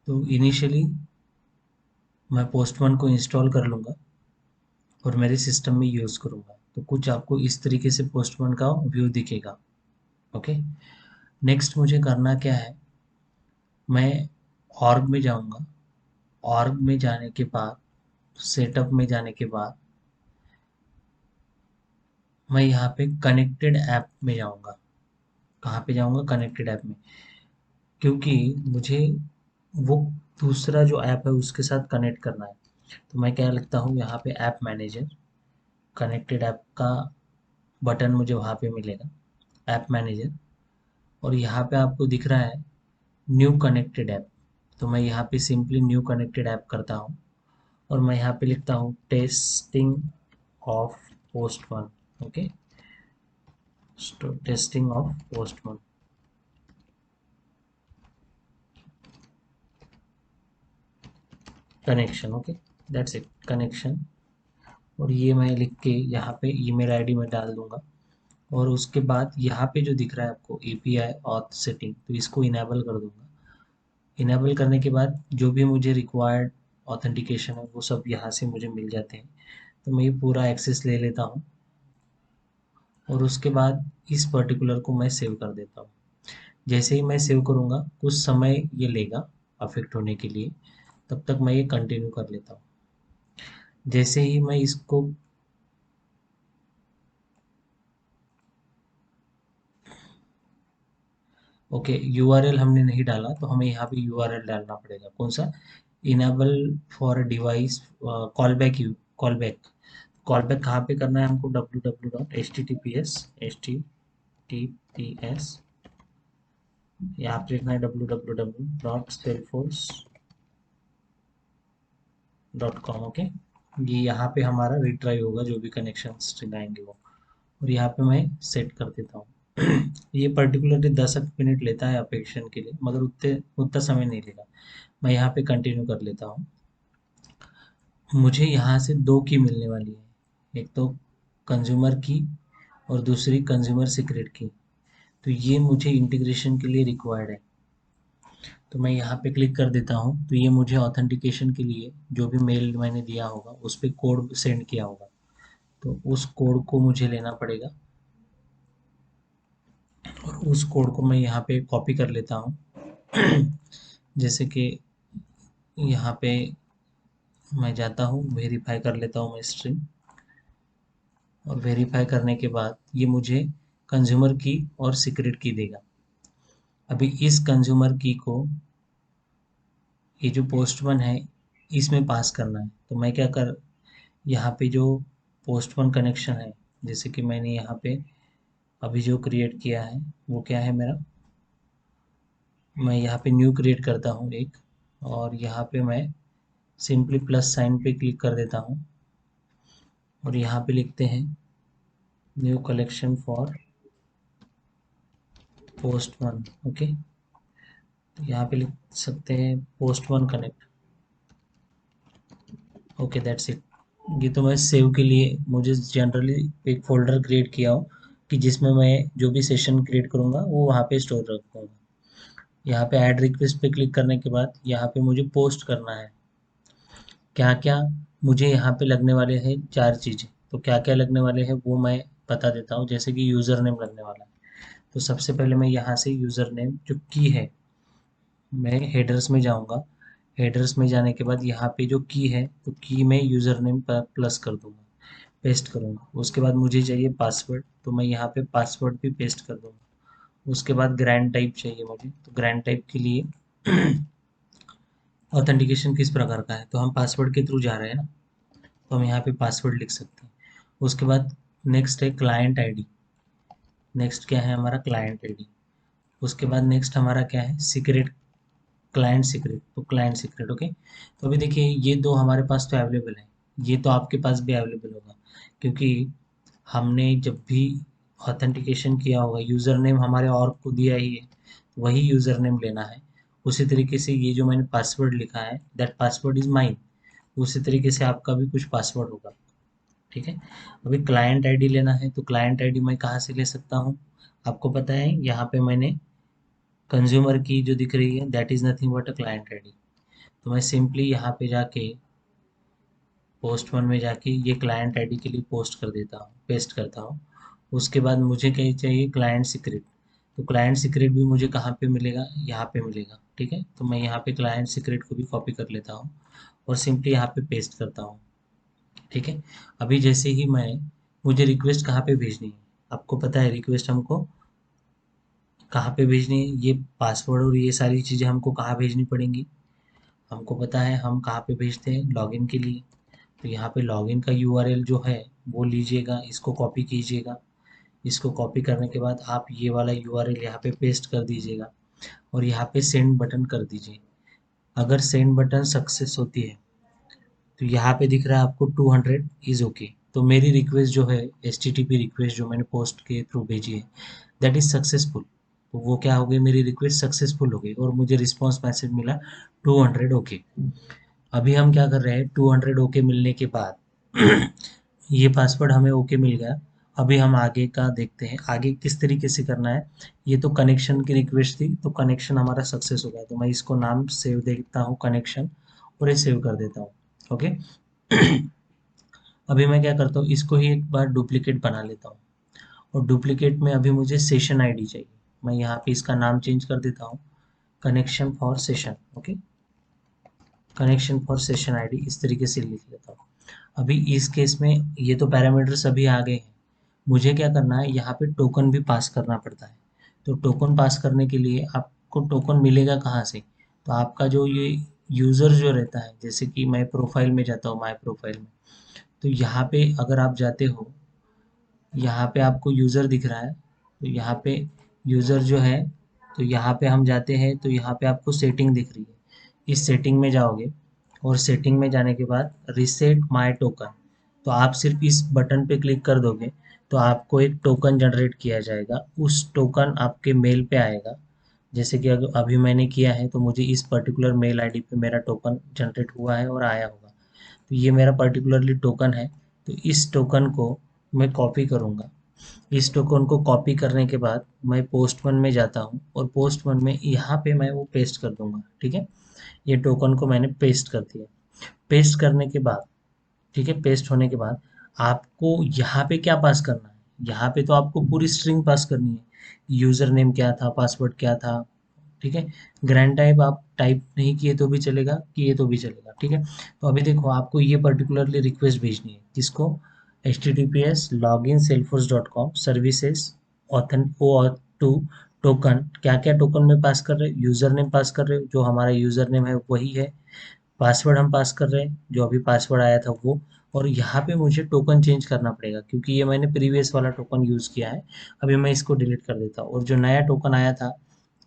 तो इनिशियली मैं पोस्टमैन को इंस्टॉल कर लूँगा और मेरे सिस्टम में यूज़ करूँगा। तो कुछ आपको इस तरीके से पोस्टमैन का व्यू दिखेगा। ओके, नेक्स्ट मुझे करना क्या है, मैं ऑर्ग में जाऊँगा। ऑर्ग में जाने के बाद, सेटअप में जाने के बाद मैं यहाँ पे कनेक्टेड ऐप में जाऊँगा। कहाँ पे जाऊँगा? कनेक्टेड ऐप में, क्योंकि मुझे वो दूसरा जो ऐप है उसके साथ कनेक्ट करना है। तो मैं क्या लिखता हूँ यहाँ पे, ऐप मैनेजर, कनेक्टेड ऐप का बटन मुझे वहाँ पे मिलेगा, ऐप मैनेजर। और यहाँ पे आपको दिख रहा है न्यू कनेक्टेड ऐप। तो मैं यहाँ पे सिंपली न्यू कनेक्टेड ऐप करता हूँ और मैं यहाँ पे लिखता हूँ testing of postman. Okay, testing of postman connection. Okay, that's it, connection. और ये मैं लिख के यहाँ पे ईमेल आईडी में डाल दूंगा। और उसके बाद यहाँ पे जो दिख रहा है आपको एपीआई ऑथ सेटिंग, तो इसको इनेबल कर दूंगा। इनेबल करने के बाद जो भी मुझे रिक्वायर्ड ऑथेंटिकेशन है वो सब यहाँ से मुझे मिल जाते हैं। तो मैं ये पूरा एक्सेस ले लेता हूँ और उसके बाद इस पर्टिकुलर को मैं सेव कर देता हूँ। जैसे ही मैं सेव करूँगा कुछ समय ये लेगा अफेक्ट होने के लिए, तब तक मैं ये कंटिन्यू कर लेता हूँ। जैसे ही मैं इसको ओके, यूआरएल हमने नहीं डाला तो हमें यहाँ पे यूआरएल डालना पड़ेगा। कौन सा? Enable for device callback, you callback. Callback कहाँ पे करना है हमको? www.https यहाँ पे लिखना है www.salesforce.com। ओके, ये यहाँ पे हमारा रिट्राई होगा जो भी कनेक्शन स्ट्रिंग आएंगे वो। और यहाँ पे मैं सेट कर देता हूँ। ये पर्टिकुलरली 10 मिनट लेता है अपेक्षण के लिए, मगर उतने उतना समय नहीं लेगा। मैं यहाँ पे कंटिन्यू कर लेता हूँ। मुझे यहाँ से दो की मिलने वाली है, एक तो कंज्यूमर की और दूसरी कंज्यूमर सीक्रेट की। तो ये मुझे इंटीग्रेशन के लिए रिक्वायर्ड है। तो मैं यहाँ पे क्लिक कर देता हूँ, तो ये मुझे ऑथेंटिकेशन के लिए जो भी मेल मैंने दिया होगा उस पर कोड सेंड किया होगा, तो उस कोड को मुझे लेना पड़ेगा। और उस कोड को मैं यहाँ पे कॉपी कर लेता हूँ। जैसे कि यहाँ पे मैं जाता हूँ, वेरीफाई कर लेता हूँ मैं स्ट्रिंग। और वेरीफाई करने के बाद ये मुझे कंज्यूमर की और सीक्रेट की देगा। अभी इस कंज्यूमर की को ये जो पोस्टमैन है इसमें पास करना है। तो मैं क्या कर, यहाँ पे जो पोस्टमैन कनेक्शन है, जैसे कि मैंने यहाँ पे अभी जो क्रिएट किया है वो क्या है मेरा, मैं यहाँ पे न्यू क्रिएट करता हूँ एक। और यहाँ पे मैं सिंपली प्लस साइन पे क्लिक कर देता हूँ और यहाँ पे लिखते हैं new collection for postman. Okay, तो यहाँ पे लिख सकते हैं postman connect. Okay, that's it. ये तो मैं सेव के लिए मुझे जनरली एक फ़ोल्डर क्रिएट किया हो कि जिसमें मैं जो भी सेशन क्रिएट करूँगा वो वहाँ पे स्टोर रखूँगा। यहाँ पे ऐड रिक्वेस्ट पे क्लिक करने के बाद यहाँ पे मुझे पोस्ट करना है। क्या-क्या मुझे यहाँ पे लगने वाले हैं 4 चीज़ें। तो क्या-क्या लगने वाले हैं वो मैं बता देता हूँ। जैसे कि यूज़र नेम लगने वाला है। तो सबसे पहले मैं यहाँ से यूज़र नेम जो की है, मैं हेडर्स में जाऊँगा। हेडर्स में जाने के बाद यहाँ पे जो की है तो की में यूज़र नेम प्लस कर दूँगा, पेस्ट करूँगा। उसके बाद मुझे चाहिए पासवर्ड, तो मैं यहाँ पे पासवर्ड भी पेस्ट कर दूँगा। उसके बाद ग्रैंड टाइप चाहिए मुझे, तो ग्रैंड टाइप के लिए ऑथेंटिकेशन किस प्रकार का है, तो हम पासवर्ड के थ्रू जा रहे हैं ना, तो हम यहाँ पे पासवर्ड लिख सकते हैं। उसके बाद नेक्स्ट है क्लाइंट आईडी। नेक्स्ट क्या है हमारा? Client ID. उसके बाद नेक्स्ट हमारा क्या है? Secret, client secret. तो क्लाइंट सीक्रेट। ओके, तो अभी देखिए ये दो हमारे पास तो अवेलेबल है, ये तो आपके पास भी अवेलेबल होगा, क्योंकि हमने जब भी ऑथेंटिकेशन किया होगा यूज़र नेम हमारे और को दिया ही है, तो वही यूज़र नेम लेना है। उसी तरीके से ये जो मैंने पासवर्ड लिखा है, दैट पासवर्ड इज़ माइन, उसी तरीके से आपका भी कुछ पासवर्ड होगा। ठीक है, अभी क्लाइंट आईडी लेना है, तो क्लाइंट आईडी मैं कहाँ से ले सकता हूँ? आपको पता है यहाँ पे मैंने कंज्यूमर की जो दिख रही है that is nothing but a client ID. तो मैं सिंपली यहाँ पे जाके पोस्टमैन में जाके ये क्लाइंट आईडी के लिए पोस्ट कर देता हूँ, पेस्ट करता हूँ। उसके बाद मुझे क्या चाहिए, क्लाइंट सीक्रेट। तो क्लाइंट सीक्रेट भी मुझे कहाँ पे मिलेगा, यहाँ पे मिलेगा, ठीक है। तो मैं यहाँ पे क्लाइंट सीक्रेट को भी कॉपी कर लेता हूँ और सिंपली यहाँ पे पेस्ट करता हूँ, ठीक है। अभी जैसे ही मुझे रिक्वेस्ट कहाँ पे भेजनी है, आपको पता है रिक्वेस्ट हमको कहाँ पे भेजनी है, ये पासवर्ड और ये सारी चीज़ें हमको कहाँ भेजनी पड़ेंगी, हमको पता है हम कहाँ पे भेजते हैं, लॉगिन के लिए। तो यहाँ पे लॉगिन का यूआरएल जो है वो लीजिएगा, इसको कॉपी कीजिएगा। इसको कॉपी करने के बाद आप ये वाला यूआरएल यहाँ पे पेस्ट कर दीजिएगा और यहाँ पे सेंड बटन कर दीजिए। अगर सेंड बटन सक्सेस होती है तो यहाँ पे दिख रहा है आपको 200 इज़ ओके। तो मेरी रिक्वेस्ट जो है, HTTP रिक्वेस्ट जो मैंने पोस्ट के थ्रू भेजी है, दैट इज़ सक्सेसफुल। तो वो क्या हो गई, मेरी रिक्वेस्ट सक्सेसफुल हो गई और मुझे रिस्पॉन्स मैसेज मिला 200 ओके। अभी हम क्या कर रहे हैं, 200 ओके मिलने के बाद ये पासवर्ड हमें ओके मिल गया। अभी हम आगे का देखते हैं, आगे किस तरीके से करना है। ये तो कनेक्शन की रिक्वेस्ट थी, तो कनेक्शन हमारा सक्सेस हो गया। तो मैं इसको नाम सेव देता हूँ कनेक्शन, और ये सेव कर देता हूँ, ओके। अभी मैं क्या करता हूँ, इसको ही एक बार डुप्लीकेट बना लेता हूँ। और डुप्लीकेट में अभी मुझे सेशन आईडी चाहिए। मैं यहाँ पे इसका नाम चेंज कर देता हूँ, connection for session, okay. Connection for session ID इस तरीके से लिख लेता हूँ। अभी इस केस में ये तो पैरामीटर्स अभी आ गए हैं, मुझे क्या करना है, यहाँ पे टोकन भी पास करना पड़ता है। तो टोकन पास करने के लिए आपको टोकन मिलेगा कहाँ से, तो आपका जो ये यूज़र जो रहता है, जैसे कि मैं प्रोफाइल में जाता हूँ, माई प्रोफाइल में, तो यहाँ पे अगर आप जाते हो, यहाँ पे आपको यूज़र दिख रहा है, तो यहाँ पे यूज़र जो है, तो यहाँ पे हम जाते हैं, तो यहाँ पे आपको सेटिंग दिख रही है। इस सेटिंग में जाओगे और सेटिंग में जाने के बाद रीसेट माय टोकन, तो आप सिर्फ इस बटन पे क्लिक कर दोगे तो आपको एक टोकन जनरेट किया जाएगा। उस टोकन आपके मेल पे आएगा। जैसे कि अगर अभी मैंने किया है तो मुझे इस पर्टिकुलर मेल आईडी पे मेरा टोकन जनरेट हुआ है और आया होगा। तो ये मेरा पर्टिकुलरली टोकन है। तो इस टोकन को मैं कॉपी करूँगा। इस टोकन को कॉपी करने के बाद मैं पोस्टमैन में जाता हूँ और पोस्टमैन में यहाँ पे मैं वो पेस्ट कर दूंगा, ठीक है। ये टोकन को मैंने पेस्ट कर दिया। पेस्ट करने के बाद, ठीक है, पेस्ट होने के बाद आपको यहाँ पे क्या पास करना है, यहाँ पे तो आपको पूरी स्ट्रिंग पास करनी है। यूज़र नेम क्या था, पासवर्ड क्या था, ठीक है। ग्रैंड टाइप आप टाइप नहीं किए तो भी चलेगा, किए तो भी चलेगा, ठीक है। तो अभी देखो आपको ये पर्टिकुलरली रिक्वेस्ट भेजनी है, किसको, https login salesforce.com services authn O two token. क्या क्या टोकन में पास कर रहे हो, यूज़र नेम पास कर रहे हो, जो हमारा यूज़र नेम है वही है। पासवर्ड हम पास कर रहे हैं, जो अभी पासवर्ड आया था वो। और यहाँ पे मुझे टोकन चेंज करना पड़ेगा क्योंकि ये मैंने प्रीवियस वाला टोकन यूज़ किया है। अभी मैं इसको डिलीट कर देता हूँ और जो नया टोकन आया था,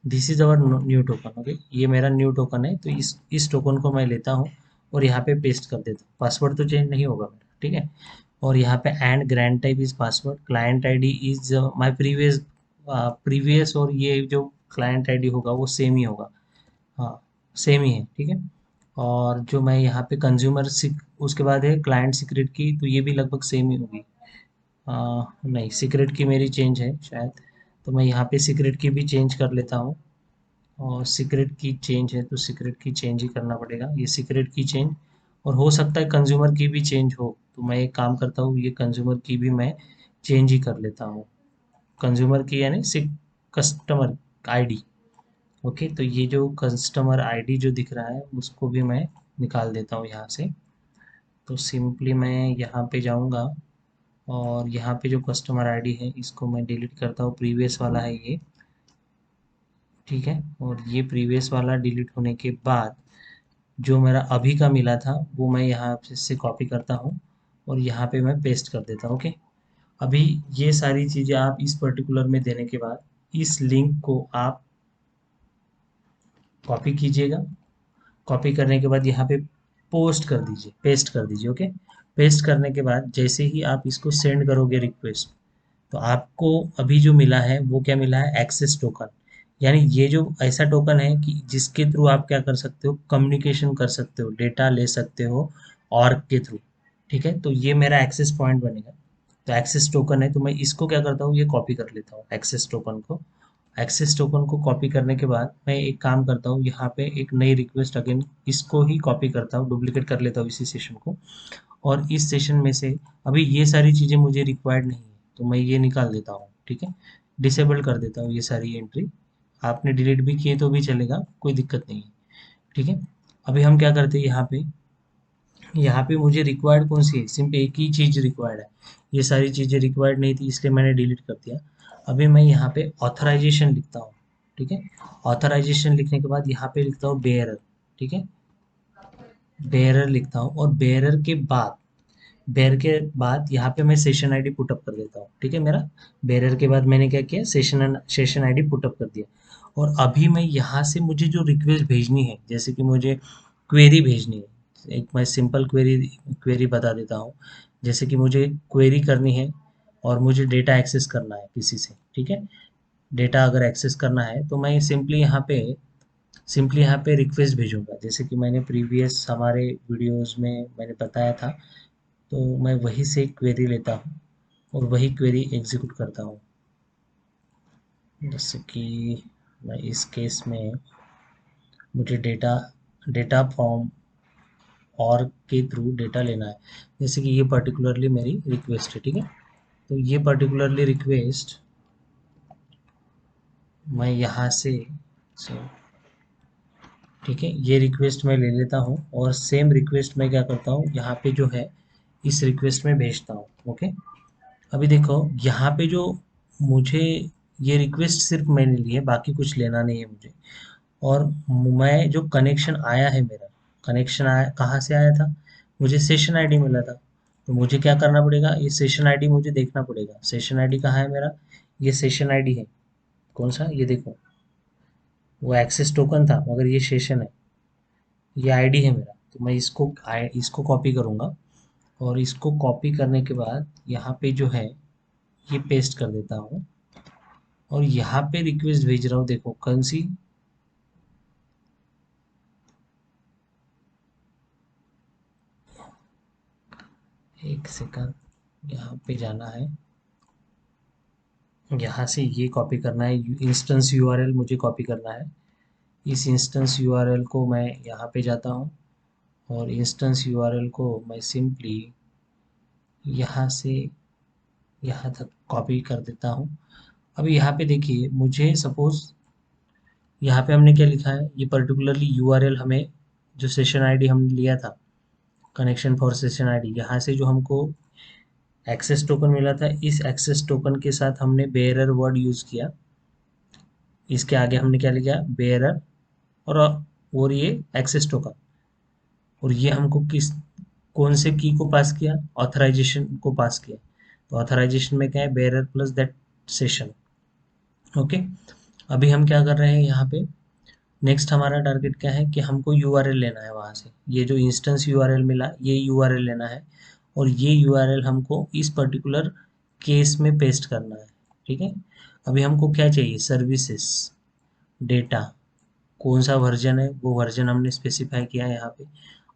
this is our new token, okay. ये मेरा न्यू टोकन है, तो इस टोकन को मैं लेता हूँ और यहाँ पे पेस्ट कर देता हूँ। पासवर्ड तो चेंज नहीं होगा मेरा, ठीक है। और यहाँ पे and grand type is password, client ID is my previous, previous और ये जो क्लाइंट आईडी होगा वो सेम ही होगा, हाँ, सेम ही है, ठीक है। और जो मैं यहाँ पे कंज्यूमर सिक उसके बाद है क्लाइंट सीक्रेट की, तो ये भी लगभग सेम ही होगी। नहीं, सीक्रेट की मेरी चेंज है शायद, तो मैं यहाँ पे सीक्रेट की भी चेंज कर लेता हूँ। और सीक्रेट की चेंज है तो सीक्रेट की चेंज ही करना पड़ेगा, ये सीक्रेट की चेंज। और हो सकता है कंज्यूमर की भी चेंज हो, तो मैं एक काम करता हूँ, ये कंज्यूमर की भी मैं चेंज ही कर लेता हूँ। कंज्यूमर की यानी कस्टमर आईडी, ओके। तो ये जो कस्टमर आईडी जो दिख रहा है उसको भी मैं निकाल देता हूँ यहाँ से। तो सिंपली मैं यहाँ पे जाऊँगा और यहाँ पे जो कस्टमर आईडी है इसको मैं डिलीट करता हूँ, प्रीवियस वाला है ये, ठीक है। और ये प्रीवियस वाला डिलीट होने के बाद जो मेरा अभी का मिला था वो मैं यहाँ से कॉपी करता हूँ और यहाँ पे मैं पेस्ट कर देता हूँ, ओके। अभी ये सारी चीज़ें आप इस पर्टिकुलर में देने के बाद इस लिंक को आप कॉपी कीजिएगा। कॉपी करने के बाद यहाँ पे पोस्ट कर दीजिए, पेस्ट कर दीजिए, ओके। पेस्ट करने के बाद जैसे ही आप इसको सेंड करोगे रिक्वेस्ट, तो आपको अभी जो मिला है वो क्या मिला है, एक्सेस टोकन। यानी ये जो ऐसा टोकन है कि जिसके थ्रू आप क्या कर सकते हो, कम्युनिकेशन कर सकते हो, डेटा ले सकते हो ऑर्ग के थ्रू, ठीक है। तो ये मेरा एक्सेस पॉइंट बनेगा। तो एक्सेस टोकन है, तो मैं इसको क्या करता हूँ, ये कॉपी कर लेता हूँ एक्सेस टोकन को। एक्सेस टोकन को कॉपी करने के बाद मैं एक काम करता हूँ, यहाँ पे एक नई रिक्वेस्ट अगेन इसको ही कॉपी करता हूँ, डुप्लीकेट कर लेता हूँ इसी सेशन को, और इस सेशन में से अभी ये सारी चीज़ें मुझे रिक्वायर्ड नहीं है तो मैं ये निकाल देता हूँ, ठीक है, डिसेबल कर देता हूँ ये सारी एंट्री। आपने डिलीट भी किए तो भी चलेगा, कोई दिक्कत नहीं है, ठीक है। अभी हम क्या करते हैं, यहाँ पे मुझे रिक्वायर्ड कौन सी है, सिर्फ एक ही चीज़ रिक्वायर्ड है, ये सारी चीज़ें रिक्वायर्ड नहीं थी इसलिए मैंने डिलीट कर दिया। अभी मैं यहाँ पे ऑथराइजेशन लिखता हूँ, ठीक है। ऑथराइजेशन लिखने के बाद यहाँ पे लिखता हूँ बेयरर, ठीक है, बेयरर लिखता हूँ, और बेयर के बाद यहाँ पे मैं सेशन आईडी पुटअप कर देता हूँ, ठीक है। मेरा बेयरर के बाद मैंने क्या किया, सेशन आईडी पुटअप कर दिया। और अभी मैं यहाँ से मुझे जो रिक्वेस्ट भेजनी है, जैसे कि मुझे क्वेरी भेजनी है, एक मैं सिंपल क्वेरी क्वेरी बता देता हूँ। जैसे कि मुझे क्वेरी करनी है और मुझे डेटा एक्सेस करना है किसी से, ठीक है। डेटा अगर एक्सेस करना है तो मैं सिंपली यहाँ पे रिक्वेस्ट भेजूंगा, जैसे कि मैंने प्रीवियस हमारे वीडियोस में मैंने बताया था। तो मैं वहीं से क्वेरी लेता हूँ और वही क्वेरी एग्जीक्यूट करता हूँ। जैसे कि मैं इस केस में मुझे डेटा डेटा फ्रॉम और के थ्रू डेटा लेना है, जैसे कि ये पर्टिकुलरली मेरी रिक्वेस्ट है, ठीक है। तो ये पर्टिकुलरली रिक्वेस्ट मैं यहाँ से so, ठीक है, ये रिक्वेस्ट मैं ले लेता हूँ और सेम रिक्वेस्ट मैं क्या करता हूँ, यहाँ पे जो है इस रिक्वेस्ट में भेजता हूँ, ओके। अभी देखो यहाँ पे जो मुझे ये रिक्वेस्ट सिर्फ मैंने ली है, बाकी कुछ लेना नहीं है मुझे। और मैं जो कनेक्शन आया है मेरा, कनेक्शन आया कहाँ से आया था, मुझे सेशन आईडी मिला था। तो मुझे क्या करना पड़ेगा, ये सेशन आईडी मुझे देखना पड़ेगा। सेशन आईडी कहाँ है मेरा, ये सेशन आईडी है, कौन सा, ये देखो, वो एक्सेस टोकन था मगर ये सेशन है, ये आईडी है मेरा। तो मैं इसको कॉपी करूँगा, और इसको कॉपी करने के बाद यहाँ पे जो है ये पेस्ट कर देता हूँ, और यहाँ पे रिक्वेस्ट भेज रहा हूँ, देखो कौन सी, एक सेकंड, यहाँ पे जाना है, यहाँ से ये कॉपी करना है, इंस्टेंस यूआरएल मुझे कॉपी करना है। इस इंस्टेंस यूआरएल को मैं यहाँ पे जाता हूँ, और इंस्टेंस यूआरएल को मैं सिंपली यहाँ से यहाँ तक कॉपी कर देता हूँ। अभी यहाँ पे देखिए, मुझे सपोज यहाँ पे हमने क्या लिखा है, ये पर्टिकुलरली यूआरएल हमें, जो सेशन आईडी हमने लिया था, कनेक्शन फॉर सेशन आईडी, यहाँ से जो हमको एक्सेस टोकन मिला था, इस एक्सेस टोकन के साथ हमने बेयरर वर्ड यूज़ किया। इसके आगे हमने क्या लिखा, बेयरर, और ये एक्सेस टोकन, और ये हमको कौन से की को पास किया, ऑथराइजेशन को पास किया। तो ऑथराइजेशन में क्या है, bearer plus that session, okay. अभी हम क्या कर रहे हैं यहाँ पे, नेक्स्ट हमारा टारगेट क्या है कि हमको यूआरएल लेना है वहाँ से, ये जो इंस्टेंस यूआरएल मिला ये यूआरएल लेना है, और ये यूआरएल हमको इस पर्टिकुलर केस में पेस्ट करना है, ठीक है। अभी हमको क्या चाहिए, सर्विसेज डेटा, कौन सा वर्जन है वो वर्जन हमने स्पेसिफाई किया है यहाँ पे।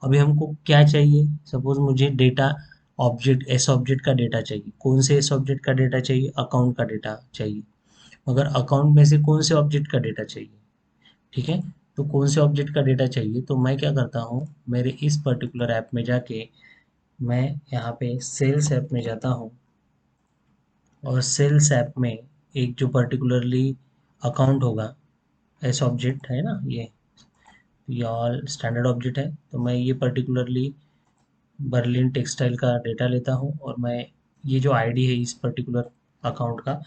अभी हमको क्या चाहिए, सपोज मुझे डेटा ऑब्जेक्ट, एस ऑब्जेक्ट का डेटा चाहिए, कौन से एस ऑब्जेक्ट का डेटा चाहिए, अकाउंट का डेटा चाहिए, मगर अकाउंट में से कौन से ऑब्जेक्ट का डेटा चाहिए, ठीक है। तो कौन से ऑब्जेक्ट का डेटा चाहिए, तो मैं क्या करता हूँ, मेरे इस पर्टिकुलर ऐप में जाके मैं यहाँ पे सेल्स ऐप में जाता हूँ, और सेल्स ऐप में एक जो पर्टिकुलरली अकाउंट होगा, एस ऑब्जेक्ट है ना, ये ऑल स्टैंडर्ड ऑब्जेक्ट है, तो मैं ये पर्टिकुलरली बर्लिन टेक्सटाइल का डेटा लेता हूँ, और मैं ये जो आईडी है इस पर्टिकुलर अकाउंट का,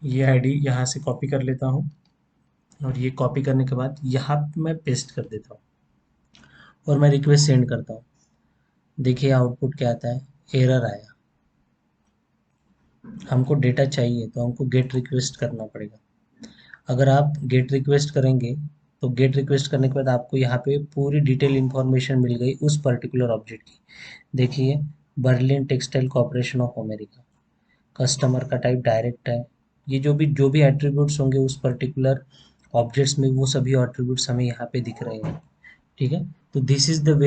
ये आईडी यहाँ से कॉपी कर लेता हूँ, और ये कॉपी करने के बाद यहाँ पे मैं पेस्ट कर देता हूँ, और मैं रिक्वेस्ट सेंड करता हूँ। देखिए आउटपुट क्या आता है, एरर आया। हमको डेटा चाहिए तो हमको गेट रिक्वेस्ट करना पड़ेगा। अगर आप गेट रिक्वेस्ट करेंगे तो गेट रिक्वेस्ट करने के बाद आपको यहाँ पे पूरी डिटेल इन्फॉर्मेशन मिल गई उस पर्टिकुलर ऑब्जेक्ट की। देखिए, Berlin textile corporation of America, customer का टाइप डायरेक्ट है, ये जो भी एट्रीब्यूट्स होंगे उस पर्टिकुलर ऑब्जेक्ट्स में, वो सभी एट्रीब्यूट्स हमें यहाँ पे दिख रहे हैं, ठीक है। तो दिस इज द वे